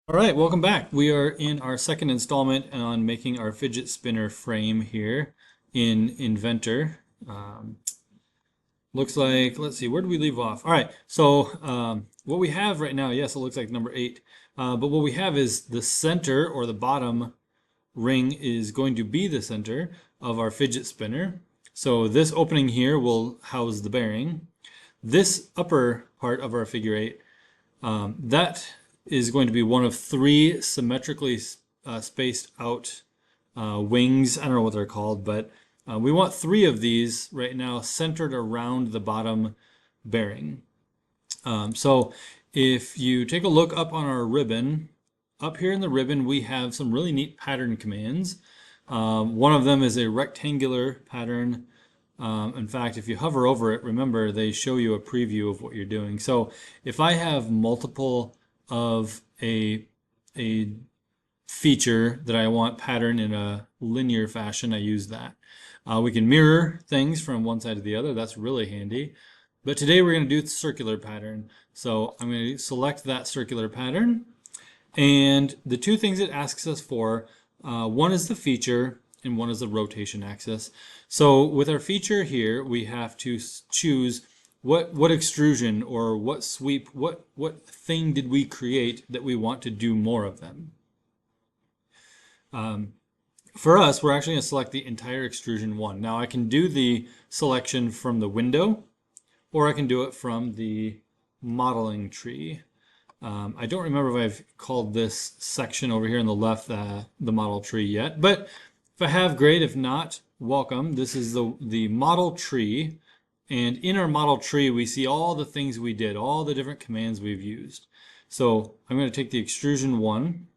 All right, welcome back. We are in our second installment on making our fidget spinner frame here in Inventor. Looks like, let's see, where did we leave off? All right, so what we have right now, yes, it looks like number 8. But what we have is the center, or the bottom ring, is going to be the center of our fidget spinner. So this opening here will house the bearing. This upper part of our figure 8, that is going to be one of 3 symmetrically spaced out wings. I don't know what they're called, but we want 3 of these right now centered around the bottom bearing. So if you take a look up on our ribbon, up here in the ribbon we have some really neat pattern commands. One of them is a rectangular pattern. In fact, if you hover over it, remember they show you a preview of what you're doing. So if I have multiple of a feature that I want pattern in a linear fashion, I use that. We can mirror things from one side to the other. That's really handy. But today we're going to do the circular pattern. So I'm going to select that circular pattern. And the 2 things it asks us for, one is the feature and one is the rotation axis. So with our feature here, we have to choose what extrusion or what sweep, what thing did we create that we want to do more of them. For us, we're actually going to select the entire extrusion 1. Now I can do the selection from the window, or I can do it from the modeling tree. I don't remember if I've called this section over here on the left the model tree yet, but if I have, great. If not, welcome. This is the model tree, and in our model tree we see all the things we did, all the different commands we've used. So I'm going to take the extrusion 1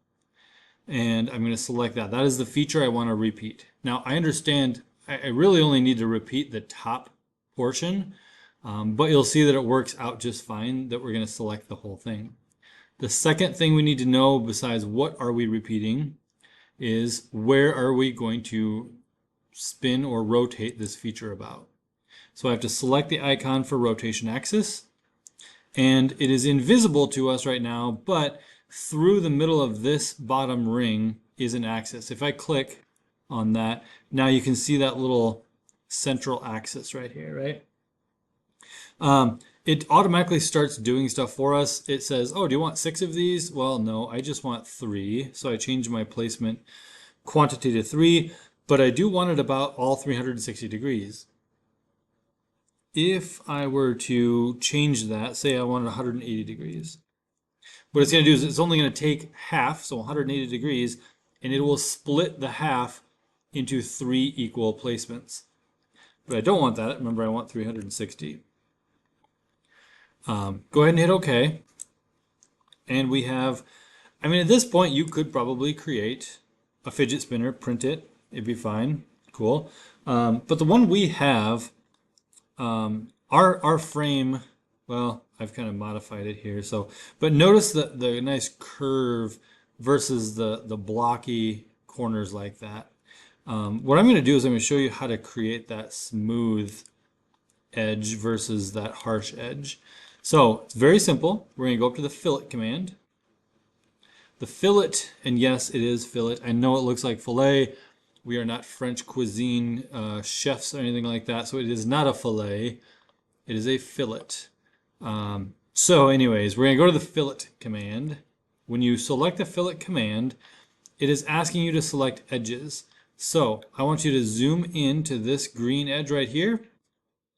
and I'm going to select that. That is the feature I want to repeat. Now I understand I really only need to repeat the top portion, but you'll see that it works out just fine that we're going to select the whole thing. The second thing we need to know, besides what are we repeating, is where are we going to spin or rotate this feature about. So I have to select the icon for rotation axis, and it is invisible to us right now, but through the middle of this bottom ring is an axis. If I click on that, now you can see that little central axis right here, right? It automatically starts doing stuff for us. It says, oh, do you want 6 of these? Well, no, I just want 3. So I change my placement quantity to 3, but I do want it about all 360 degrees. If I were to change that, say I wanted 180 degrees, what it's going to do is it's only going to take half, so 180 degrees, and it will split the half into 3 equal placements. But I don't want that. Remember, I want 360. Go ahead and hit OK. And we have, I mean, at this point, you could probably create a fidget spinner, print it. It'd be fine. Cool. But the one we have, our frame, well, I've kind of modified it here. So, but notice the nice curve versus the blocky corners like that. What I'm going to do is I'm going to show you how to create that smooth edge versus that harsh edge. So it's very simple. We're going to go up to the fillet command. The fillet, and yes, it is fillet. I know it looks like filet. We are not French cuisine chefs or anything like that, so it is not a fillet. It is a fillet. So anyways, we're going to go to the fillet command. When you select the fillet command, it is asking you to select edges. So I want you to zoom in to this green edge right here.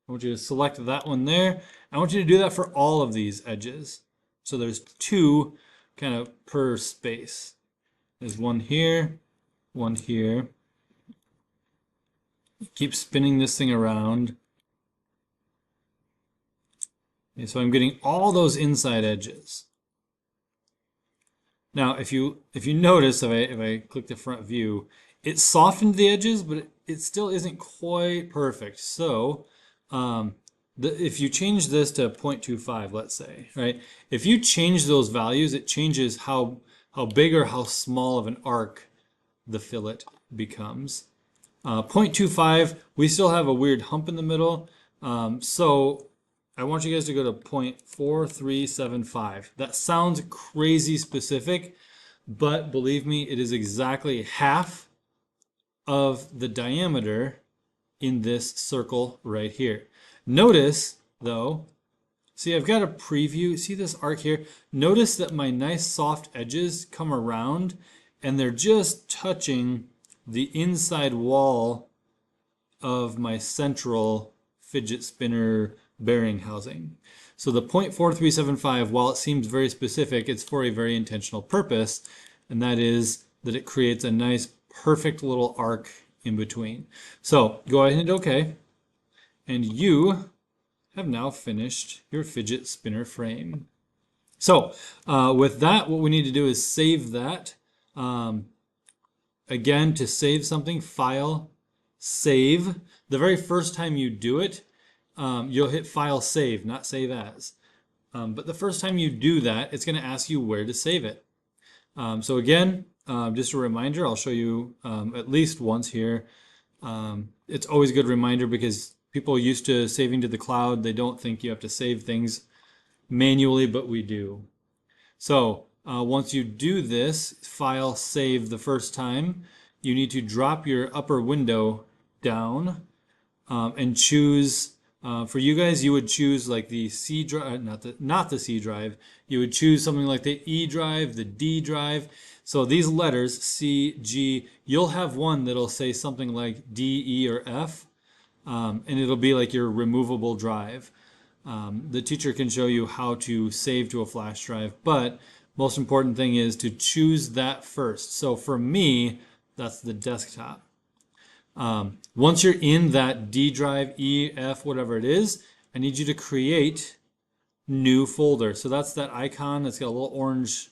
I want you to select that one there. I want you to do that for all of these edges. So there's 2 kind of per space. There's one here, one here. Keep spinning this thing around. Okay, so I'm getting all those inside edges. Now, if you notice, if I click the front view, it softened the edges, but it still isn't quite perfect. So if you change this to 0.25, let's say, right? If you change those values, it changes how big or how small of an arc the fillet becomes. 0.25, we still have a weird hump in the middle. So I want you guys to go to 0.4375. That sounds crazy specific, but believe me, it is exactly half of the diameter in this circle right here. Notice though, see, I've got a preview. See this arc here? Notice that my nice soft edges come around and they're just touching the inside wall of my central fidget spinner bearing housing. So the 0.4375, while it seems very specific, it's for a very intentional purpose, and that is that it creates a nice perfect little arc in between. So go ahead and hit OK, and you have now finished your fidget spinner frame. So with that, what we need to do is save that. Again, to save something, File, Save. The very first time you do it, you'll hit File, Save, not Save As. But the first time you do that, it's going to ask you where to save it. So again, just a reminder, I'll show you at least once here. It's always a good reminder because people are used to saving to the cloud. They don't think you have to save things manually, but we do. So once you do this, File, Save the first time, you need to drop your upper window down and choose. For you guys, you would choose like the C drive, not the C drive. You would choose something like the E drive, the D drive. So these letters, C, G, you'll have one that'll say something like D, E, or F, and it'll be like your removable drive. The teacher can show you how to save to a flash drive, but most important thing is to choose that first. So for me, that's the desktop. Once you're in that D drive, E, F, whatever it is, I need you to create new folder. So that's that icon that's got a little orange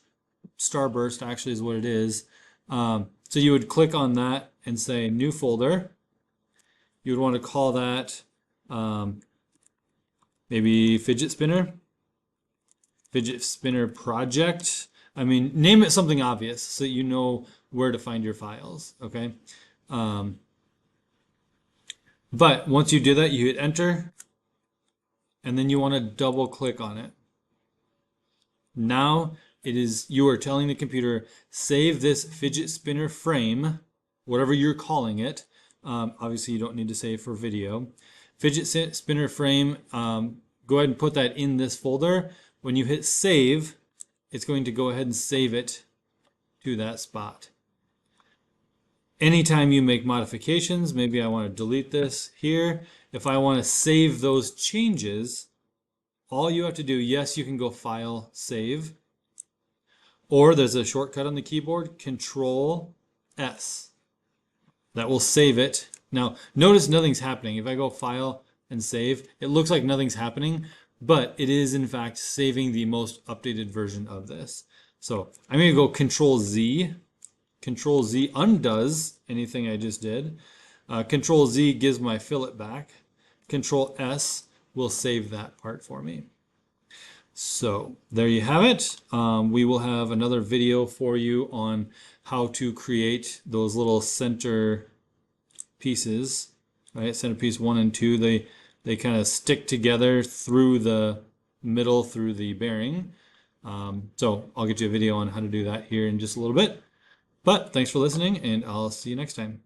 starburst, actually is what it is. So you would click on that and say new folder. You would want to call that maybe fidget spinner project. I mean, name it something obvious so that you know where to find your files, okay? But once you do that, you hit enter, and then you want to double click on it. Now you are telling the computer, save this fidget spinner frame, whatever you're calling it. Obviously, you don't need to save for video. Fidget spinner frame, go ahead and put that in this folder. When you hit save, it's going to go ahead and save it to that spot. Anytime you make modifications, maybe I want to delete this here. If I want to save those changes, all you have to do, yes, you can go File, Save, or there's a shortcut on the keyboard, Control S. That will save it. Now, notice nothing's happening. If I go File and Save, it looks like nothing's happening, but it is in fact saving the most updated version of this. So I'm going to go Control Z. Control Z undoes anything I just did. Control Z gives my fillet back. Control S will save that part for me. So there you have it. We will have another video for you on how to create those little center pieces. Right, centerpiece 1 and 2. They kind of stick together through the middle, through the bearing. So I'll get you a video on how to do that here in just a little bit. But thanks for listening, and I'll see you next time.